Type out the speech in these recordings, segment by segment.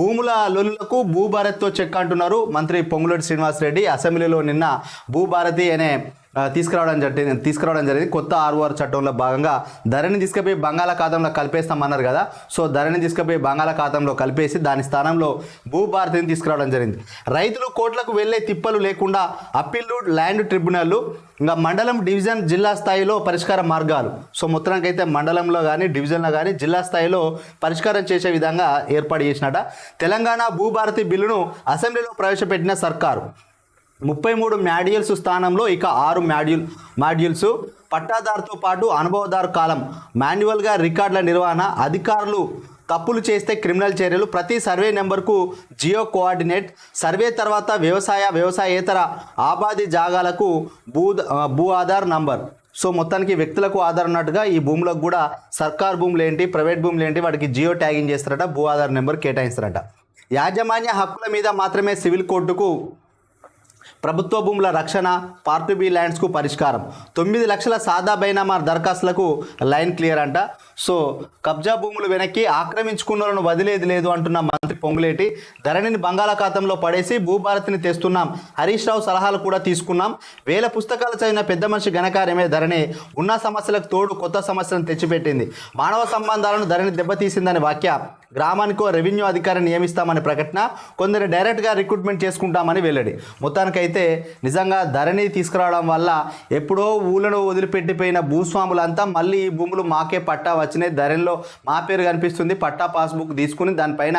భూముల లొల్లులకు భూభారత్తో చెక్ అంటున్నారు మంత్రి పొంగులేటి శ్రీనివాసరెడ్డి. అసెంబ్లీలో నిన్న భూభారతి అనే తీసుకురావడం జరిగింది. కొత్త ఆర్ఓఆర్ చట్టంలో భాగంగా ధరణి తీసుకుపోయి బంగాళాఖాతంలో కలిపేస్తామన్నారు కదా. సో ధరణి తీసుకుపోయి బంగాళాఖాతంలో కలిపేసి దాని స్థానంలో భూభారతిని తీసుకురావడం జరిగింది. రైతులు కోర్టులకు వెళ్లే తిప్పలు లేకుండా అప్పీలు, ల్యాండ్ ట్రిబ్యునల్, ఇంకా మండలం, డివిజన్, జిల్లా స్థాయిలో పరిష్కార మార్గాలు. సో మొత్తానికి అయితే మండలంలో కానీ డివిజన్లో కానీ జిల్లా స్థాయిలో పరిష్కారం చేసే విధంగా ఏర్పాటు చేసినట. తెలంగాణ భూభారతి బిల్లును అసెంబ్లీలో ప్రవేశపెట్టిన సర్కారు 33 మాడ్యూల్స్ స్థానంలో ఇక 6 మాడ్యూల్స్. పట్టాదారుతో పాటు అనుభవదారు కాలం, మాన్యువల్గా రికార్డుల నిర్వహణ, అధికారులు తప్పులు చేస్తే క్రిమినల్ చర్యలు, ప్రతి సర్వే నెంబర్కు జియో కోఆర్డినేట్, సర్వే తర్వాత వ్యవసాయేతర ఆబాది జాగాలకు భూ ఆధార్ నంబర్. సో మొత్తానికి వ్యక్తులకు ఆధార్ ఉన్నట్టుగా ఈ భూములకు కూడా సర్కార్ భూములు ఏంటి, ప్రైవేట్ భూములు ఏంటి, వాటికి జియో ట్యాగింగ్ చేస్తారట, భూ ఆధార్ నెంబర్ కేటాయిస్తారట. యాజమాన్య హక్కుల మీద మాత్రమే సివిల్ కోర్టుకు ప్రభుత్వ భూముల రక్షణ, పార్ట్ బి ల్యాండ్స్కు పరిష్కారం, 9 లక్షల సాదా బైనామా దరఖాస్తులకు లైన్ క్లియర్ అంట. సో కబ్జా భూములు వెనక్కి, ఆక్రమించుకున్నలను వదిలేది లేదు అంటున్న మంత్రి పొంగులేటి. ధరణిని బంగాళాఖాతంలో పడేసి భూభారతిని తెస్తున్నాం, హరీష్ రావు సలహాలు కూడా తీసుకున్నాం, 1000 పుస్తకాలు చదివిన పెద్ద మనిషి ఘనకార్యమే ధరణి, ఉన్న సమస్యలకు తోడు కొత్త సమస్యలను తెచ్చిపెట్టింది, మానవ సంబంధాలను ధరణి దెబ్బతీసిందని వ్యాఖ్య, గ్రామానికో రెవెన్యూ అధికారిని నియమిస్తామని ప్రకటన, కొందరు డైరెక్ట్గా రిక్రూట్మెంట్ చేసుకుంటామని వెల్లడి. మొత్తానికైతే నిజంగా ధరణి తీసుకురావడం వల్ల ఎప్పుడో ఊళ్ళను వదిలిపెట్టిపోయిన భూస్వాములంతా మళ్ళీ ఈ భూములు మాకే పట్టా వచ్చినాయి, ధరణిలో మా పేరు కనిపిస్తుంది, పట్టా పాస్బుక్ తీసుకుని దానిపైన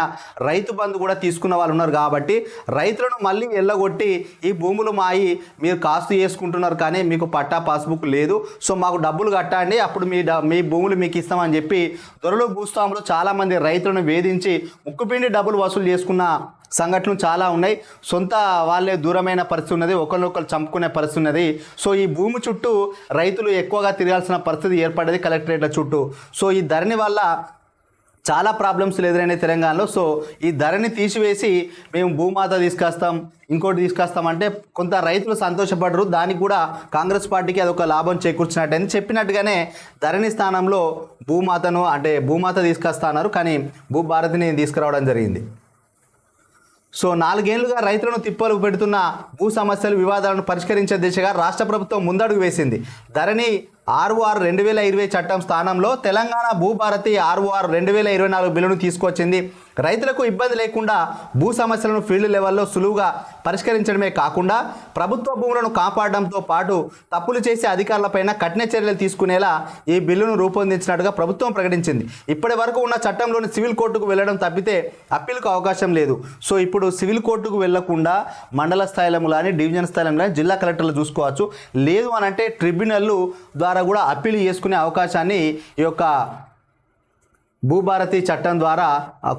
రైతు బంధు కూడా తీసుకున్న వాళ్ళు ఉన్నారు. కాబట్టి రైతులను మళ్ళీ ఎల్లగొట్టి ఈ భూములు మాయి మీరు కాస్తు చేసుకుంటున్నారు కానీ మీకు పట్టా పాస్బుక్ లేదు, సో మాకు డబ్బులు కట్టండి అప్పుడు మీ భూములు మీకు ఇస్తామని చెప్పి దొరలు భూస్వాములు చాలామంది రైతులను వేధించి ముక్కుపిండి డబ్బులు వసూలు చేసుకున్న సంఘటనలు చాలా ఉన్నాయి. సొంత వాళ్ళే దూరమైన పరిస్థితి ఉన్నది, ఒకరినొకరు చంపుకునే పరిస్థితి ఉన్నది. సో ఈ భూమి చుట్టూ రైతులు ఎక్కువగా తిరగాల్సిన పరిస్థితి ఏర్పడేది కలెక్టరేట్ల చుట్టూ. సో ఈ ధరణి వల్ల చాలా ప్రాబ్లమ్స్ ఎదురైనాయి తెలంగాణలో. సో ఈ ధరని తీసివేసి మేము భూమాత తీసుకొస్తాం, ఇంకోటి తీసుకొస్తామంటే కొంత రైతులు సంతోషపడరు. దానికి కూడా కాంగ్రెస్ పార్టీకి అదొక లాభం చేకూర్చినట్టు అని చెప్పినట్టుగానే ధరణి స్థానంలో భూమాత తీసుకొస్తున్నారు, కానీ భూభారతిని తీసుకురావడం జరిగింది. సో 4 ఏళ్లుగా రైతులను తిప్పలు పెడుతున్న భూ సమస్యలు, వివాదాలను పరిష్కరించే దిశగా రాష్ట్ర ప్రభుత్వం ముందడుగు వేసింది. ధరణి ఆర్ఓఆర్ 2020 చట్టం స్థానంలో తెలంగాణ భూభారతి ఆర్ఓఆర్ 2024 బిల్లును తీసుకొచ్చింది. రైతులకు ఇబ్బంది లేకుండా భూ సమస్యలను ఫీల్డ్ లెవెల్లో సులువుగా పరిష్కరించడమే కాకుండా ప్రభుత్వ భూములను కాపాడడంతో పాటు తప్పులు చేసే అధికారులపైన కఠిన చర్యలు తీసుకునేలా ఈ బిల్లును రూపొందించినట్టుగా ప్రభుత్వం ప్రకటించింది. ఇప్పటి వరకు ఉన్న చట్టంలోని సివిల్ కోర్టుకు వెళ్లడం తప్పితే అప్పీలుకు అవకాశం లేదు. సో ఇప్పుడు సివిల్ కోర్టుకు వెళ్లకుండా మండల స్థాయిలో కానీ డివిజన్ స్థాయిలో కానీ జిల్లా కలెక్టర్లు చూసుకోవచ్చు. లేదు అని అంటే ట్రిబ్యునల్ ద్వారా కూడా అప్పీల్ చేసుకునే అవకాశాన్ని ఈ యొక్క భూభారతి చట్టం ద్వారా,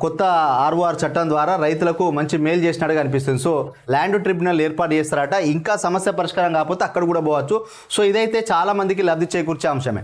కొత్త ఆర్ఓఆర్ చట్టం ద్వారా రైతులకు మంచి మేలు చేసినట్టుగా అనిపిస్తుంది. సో ల్యాండ్ ట్రిబ్యునల్ ఏర్పాటు చేస్తారట, ఇంకా సమస్య పరిష్కారం కాకపోతే అక్కడ కూడా పోవచ్చు. సో ఇదైతే చాలా మందికి లబ్ధి చేకూర్చే అంశమే.